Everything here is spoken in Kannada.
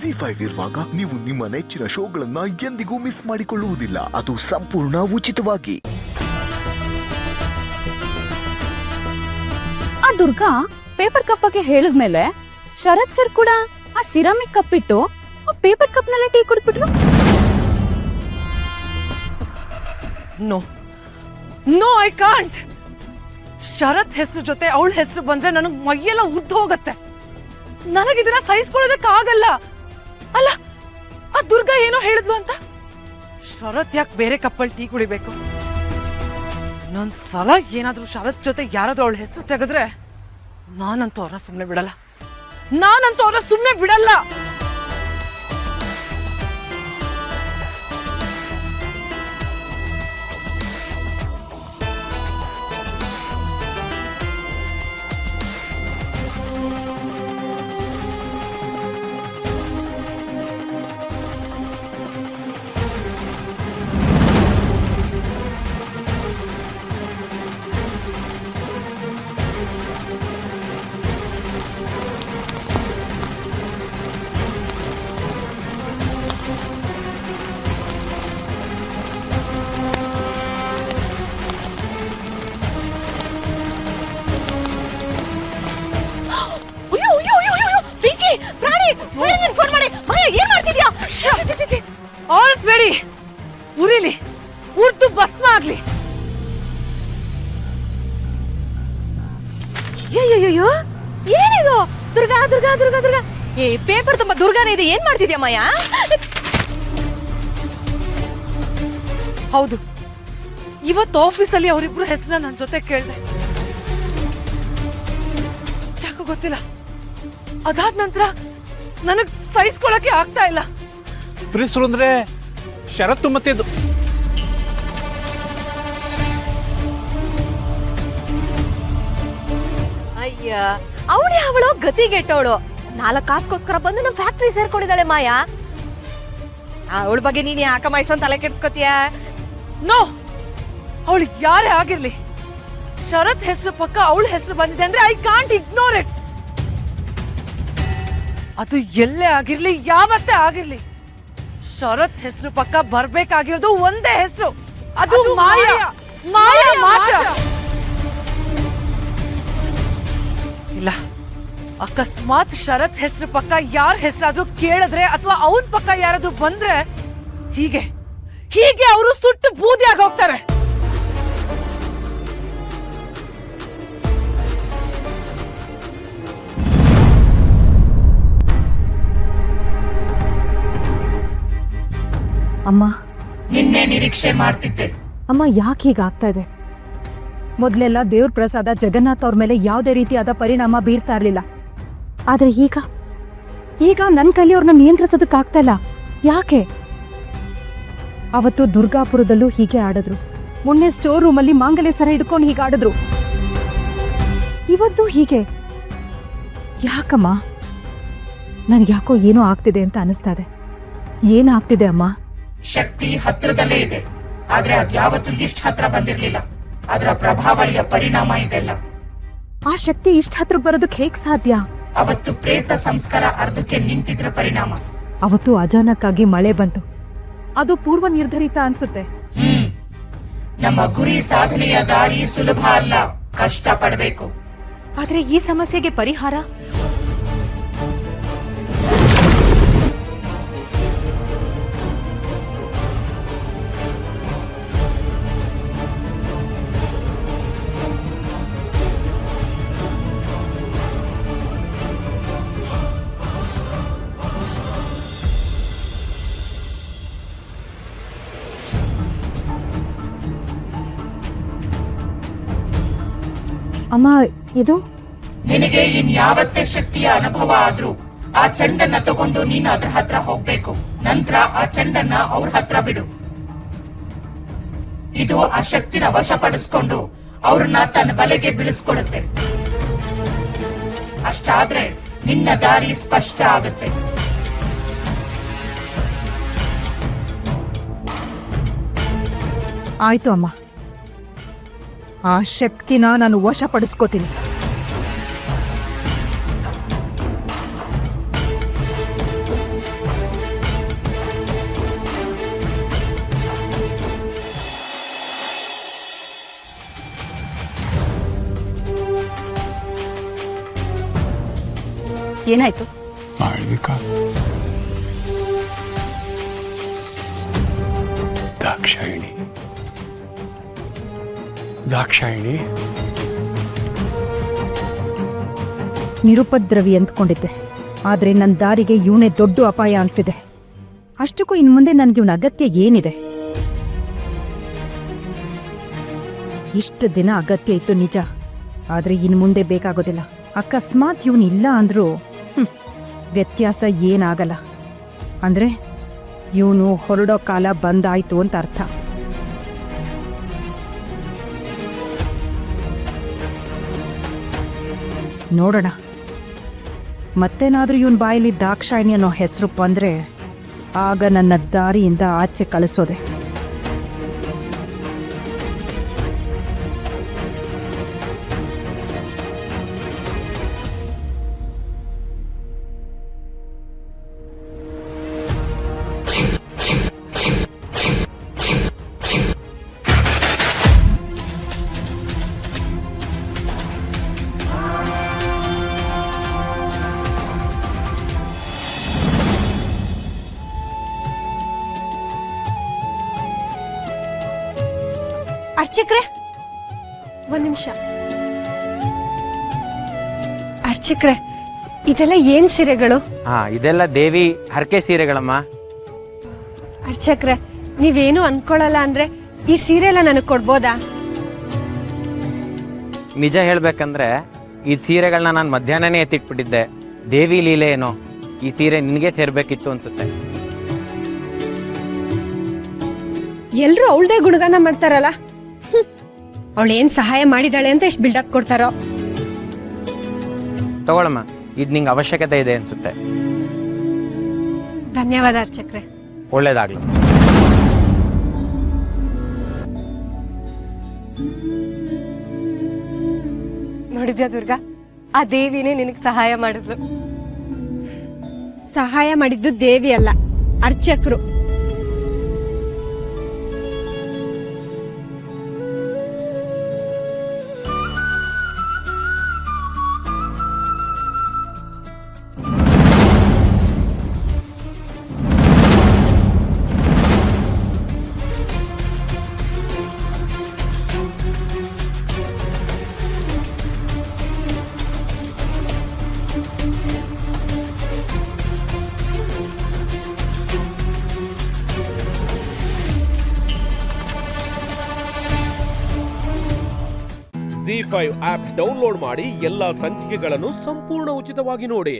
ಜಿ5 ಇರುವಾಗ ನೀವು ನಿಮ್ಮ ನೆಚ್ಚಿನ ಶೋಗಳನ್ನ ಎಂದಿಗೂ ಮಿಸ್ ಮಾಡಿಕೊಳ್ಳುವುದಿಲ್ಲ. ಅದು ಸಂಪೂರ್ಣ ಉಚಿತವಾಗಿ. ಆ ದುರ್ಗಾ ಪೇಪರ್ ಕಪ್ ಬಗ್ಗೆ ಹೇಳಿದ್ಮೇಲೆ ಶರತ್ ಸರ್ ಕೂಡ ಆ ಸಿರಾಮಿಕ್ ಕಪ್ ಇಟ್ಟು ಆ ಪೇಪರ್ ಕಪ್ ನಲ್ಲೇ ಟೀ ಕುಡಿದ್ಬಿಟ್ರು. No no, I can't. Sharath ಹೆಸರು ಜೊತೆ ಅವಳ ಹೆಸರು ಬಂದ್ರೆ ನನಗ್ ಮೈಯೆಲ್ಲ ಉದ್ದು ಹೋಗತ್ತೆ. ನನಗಿದನ್ನ ಸಹಿಸ್ಕೊಳ್ಳೋದಕ್ಕಾಗಲ್ಲ. ಅಲ್ಲ, ಆ ದುರ್ಗಾ ಏನೋ ಹೇಳಿದ್ಲು ಅಂತ ಶರತ್ ಯಾಕೆ ಬೇರೆ ಕಪ್ಪಲ್ಲಿ ಟೀ ಕುಡಿಬೇಕು? ಇನ್ನೊಂದ್ಸಲ ಏನಾದ್ರೂ ಶರತ್ ಜೊತೆ ಯಾರಾದ್ರೂ ಅವಳ ಹೆಸರು ತೆಗೆದ್ರೆ ನಾನಂತೂ ಅವ್ರನ್ನ ಸುಮ್ಮನೆ ಬಿಡಲ್ಲ. ಉರಿಲಿ, ಉರ್ದು ಭಸ್ಮ ಆಗ್ಲಿ. ಅಯ್ಯೋ, ಏನಿದು? ದುರ್ಗಾ ದುರ್ಗಾ ದುರ್ಗಾ ದುರ್ಗಾ, ಏ ಪೇಪರ್ ತುಂಬಾ ದುರ್ಗಾನೇ ಇದೆ. ಏನ್ ಮಾಡ್ತಿದ್ಯಾ ಮಾಯ? ಹೌದು, ಇವತ್ತು ಆಫೀಸಲ್ಲಿ ಅವರಿಬ್ರು ಹೆಸರನ್ನ ನನ್ನ ಜೊತೆ ಕೇಳ್ದೆ. ಯಾಕೋ ಗೊತ್ತಿಲ್ಲ, ಅದಾದ ನಂತರ ನನಗ್ ಸಹಿಸ್ಕೊಳಕ್ಕೆ ಆಗ್ತಾ ಇಲ್ಲ. ಪ್ರಿನ್ಸಿಪಲ್ ಅಂದ್ರೆ ಶರತ್ತು ಮತ್ತೆ ಅಯ್ಯ, ಅವಳು ಗತಿಗೆಟ್ಟವಳು. 4 ಕಾಸ್ಗೋಸ್ಕರ ಬಂದು ನಮ್ ಫ್ಯಾಕ್ಟ್ರಿ ಸೇರ್ಕೊಂಡಿದ್ದಾಳೆ ಮಾಯಾ. ಅವಳ ಬಗ್ಗೆ ನೀನ್ ಯಾಕಮ್ಮ ಇಷ್ಟೊಂದು ತಲೆ ಕೆಡ್ಸ್ಕೊತೀಯ? ನೋ, ಅವಳು ಯಾರೇ ಆಗಿರ್ಲಿ, ಶರತ್ ಹೆಸರು ಪಕ್ಕ ಅವಳ ಹೆಸರು ಬಂದಿದೆ ಅಂದ್ರೆ ಐ ಕಾಂಟ್ ಇಗ್ನೋರ್ ಇಟ್. ಅದು ಎಲ್ಲೇ ಆಗಿರ್ಲಿ, ಯಾವತ್ತೇ ಆಗಿರ್ಲಿ, ಶರತ್ ಹೆಸರು ಪಕ್ಕ ಬರ್ಬೇಕಾಗಿರೋದು ಒಂದೇ ಹೆಸರು, ಅದು ಮಾಯಾ. ಮಾಯಾ ಮಾತ್ರ. ಇಲ್ಲ, ಅಕಸ್ಮಾತ್ ಶರತ್ ಹೆಸರು ಪಕ್ಕ ಯಾರ ಹೆಸರಾದ್ರೂ ಕೇಳಿದ್ರೆ ಅಥವಾ ಅವನ್ ಪಕ್ಕ ಯಾರಾದ್ರೂ ಬಂದ್ರೆ ಹೀಗೆ ಅವರು ಸುಟ್ಟು ಬೂದಿಯಾಗಿ ಹೋಗ್ತಾರೆ. ಅಮ್ಮ, ನಿನ್ನೆ ನಿರೀಕ್ಷೆ ಮಾಡ್ತಿದ್ದೆ. ಅಮ್ಮ, ಯಾಕೆ ಹೀಗಾಗ್ತಾ ಇದೆ? ಮೊದ್ಲೆಲ್ಲ ದೇವ್ರ ಪ್ರಸಾದ ಜಗನ್ನಾಥ್ ಅವ್ರ ಮೇಲೆ ಯಾವುದೇ ರೀತಿಯಾದ ಪರಿಣಾಮ ಬೀರ್ತಾ ಇರ್ಲಿಲ್ಲ. ಆದ್ರೆ ಈಗ ನನ್ನ ಕೈಲಿ ಅವ್ರನ್ನ ನಿಯಂತ್ರಿಸೋದಕ್ಕಾಗ್ತಾ ಇಲ್ಲ. ಯಾಕೆ? ಅವತ್ತು ದುರ್ಗಾಪುರದಲ್ಲೂ ಹೀಗೆ ಆಡಿದ್ರು. ಮೊನ್ನೆ ಸ್ಟೋರ್ ರೂಮಲ್ಲಿ ಮಾಂಗಲ್ಯ ಸರ ಹಿಡ್ಕೊಂಡು ಹೀಗೆ ಆಡಿದ್ರು. ಇವತ್ತು ಹೀಗೆ ಯಾಕಮ್ಮ? ನನ್ಗ್ಯಾಕೋ ಏನೋ ಆಗ್ತಿದೆ ಅಂತ ಅನಿಸ್ತಾ ಇದೆ. ಏನಾಗ್ತಿದೆ ಅಮ್ಮ? ಶಕ್ತಿ ಹತ್ರದಲ್ಲೇ ಇದೆ, ಆದ್ರೆ ಅದ್ಯಾವತ್ತೂ ಇಷ್ಟ ಹತ್ರ ಬಂದಿರ್ಲಿಲ್ಲ. ಅದರ ಪ್ರಭಾವಳಿಯ ಪರಿಣಾಮ ಇದೆಲ್ಲ. ಆ ಶಕ್ತಿ ಇಷ್ಟ ಹತ್ರ ಬರೋದಕ್ಕೆ ಹೇಗ್ ಸಾಧ್ಯ? ಅವತ್ತು ಪ್ರೇತ ಸಂಸ್ಕಾರ ಅರ್ಧಕ್ಕೆ ನಿಂತಿದ್ರ ಪರಿಣಾಮ. ಅವತ್ತು ಅಚಾನಕ್ ಆಗಿ ಮಳೆ ಬಂತು. ಅದು ಪೂರ್ವ ನಿರ್ಧರಿತ ಅನ್ಸುತ್ತೆ. ನಮ್ಮ ಗುರಿ ಸಾಧನೆಯ ದಾರಿ ಸುಲಭ ಅಲ್ಲ, ಕಷ್ಟ ಪಡಬೇಕು. ಆದ್ರೆ ಈ ಸಮಸ್ಯೆಗೆ ಪರಿಹಾರ ಅಮ್ಮ, ಇದು ನಿನಗೆ ಇನ್ಯಾವತ್ತೇ ಶಕ್ತಿಯ ಅನುಭವ ಆದ್ರೂ ಆ ಚೆಂಡನ್ನ ತಗೊಂಡು ನೀನು ಅದ್ರ ಹತ್ರ ಹೋಗ್ಬೇಕು. ನಂತರ ಆ ಚೆಂಡನ್ನ ಅವ್ರ ಹತ್ರ ಬಿಡು. ಇದು ಆ ಶಕ್ತಿನ ವಶಪಡಿಸ್ಕೊಂಡು ಅವ್ರನ್ನ ತನ್ನ ಬಲೆಗೆ ಬೀಳಿಸ್ಕೊಡುತ್ತೆ. ಅಷ್ಟಾದ್ರೆ ನಿನ್ನ ದಾರಿ ಸ್ಪಷ್ಟ ಆಗುತ್ತೆ. ಆಯ್ತು ಅಮ್ಮ, ಆ ಶಕ್ತಿನ ನಾನು ವಶಪಡಿಸ್ಕೋತೀನಿ. ಏನಾಯ್ತು? ಮಾಳವಿಕಾ, ದಾಕ್ಷಾಯಿಣಿ ನಿರುಪದ್ರವಿ ಅಂದ್ಕೊಂಡಿದ್ದೆ, ಆದ್ರೆ ನನ್ನ ದಾರಿಗೆ ಇವನೇ ದೊಡ್ಡ ಅಪಾಯ ಅನ್ಸಿದೆ. ಅಷ್ಟಕ್ಕೂ ಇನ್ ಮುಂದೆ ನನ್ಗೆ ಇವನ ಅಗತ್ಯ ಏನಿದೆ? ಇಷ್ಟು ದಿನ ಅಗತ್ಯ ಇತ್ತು ನಿಜ, ಆದ್ರೆ ಇನ್ ಮುಂದೆ ಬೇಕಾಗೋದಿಲ್ಲ. ಅಕಸ್ಮಾತ್ ಇವನ್ ಇಲ್ಲ ಅಂದ್ರೂ ವ್ಯತ್ಯಾಸ ಏನಾಗಲ್ಲ. ಅಂದ್ರೆ ಇವನು ಹೊರಡೋ ಕಾಲ ಬಂದಾಯ್ತು ಅಂತ ಅರ್ಥ. ನೋಡೋಣ, ಮತ್ತೇನಾದ್ರೂ ಇವನ್ ಬಾಯಲ್ಲಿ ದಾಕ್ಷಾಯಿಣಿ ಅನ್ನೋ ಹೆಸರು ಬಂದ್ರೆ ಆಗ ನನ್ನ ದಾರಿಯಿಂದ ಆಚೆ ಕಳಿಸೋದೆ. ಅರ್ಚಕ್ರೆ, ಒಂದ್ ನಿಮಿಷ. ಅರ್ಚಕ್ರೆ, ಇದೆಲ್ಲ ಏನ್ ಸೀರೆಗಳು? ಇದೆಲ್ಲ ದೇವಿ ಹರಕೆ ಸೀರೆಗಳಮ್ಮ. ಅರ್ಚಕ್ರೆ, ನೀವೇನು ಅನ್ಕೊಳಲ್ಲ ಅಂದ್ರೆ ಈ ಸೀರೆ ಎಲ್ಲ ನನಗ್ ಕೊಡ್ಬೋದಾ? ನಿಜ ಹೇಳ್ಬೇಕಂದ್ರೆ ಈ ಸೀರೆಗಳನ್ನ ನಾನು ಮಧ್ಯಾಹ್ನನೇ ಎತ್ತಿಟ್ಬಿಟ್ಟಿದ್ದೆ. ದೇವಿ ಲೀಲೆ ಏನೋ ಈ ಸೀರೆ ನಿನಗೆ ಸೇರ್ಬೇಕಿತ್ತು ಅನ್ಸುತ್ತೆ. ಎಲ್ರು ಅವಳದೇ ಗುಣಗಾನ ಮಾಡ್ತಾರಲ್ಲ, ಅವಳೇನ್ ಸಹಾಯ ಮಾಡಿದಾಳೆ ಅಂತ ಎಷ್ಟು ಬಿಲ್ಡಪ್ ಕೊಡ್ತಾರೋ. ತಗೊಳಮ್ಮ, ಇದು ನಿಂಗೆ ಅವಶ್ಯಕತೆ ಇದೆ ಅನ್ಸುತ್ತೆ. ಧನ್ಯವಾದ ಅರ್ಚಕ್ರೆ. ಒಳ್ಳೇದಾಗ್ಲಿ. ನೋಡಿದ್ಯಾ ದುರ್ಗಾ, ಆ ದೇವಿನೇ ನಿನಗ್ ಸಹಾಯ ಮಾಡಿದ್ಲು. ಸಹಾಯ ಮಾಡಿದ್ದು ದೇವಿ ಅಲ್ಲ, ಅರ್ಚಕ್ರು. ZEE5 ಆಪ್ ಡೌನ್ಲೋಡ್ ಮಾಡಿ ಎಲ್ಲಾ ಸಂಚಿಕೆಗಳನ್ನು ಸಂಪೂರ್ಣ ಉಚಿತವಾಗಿ ನೋಡಿ.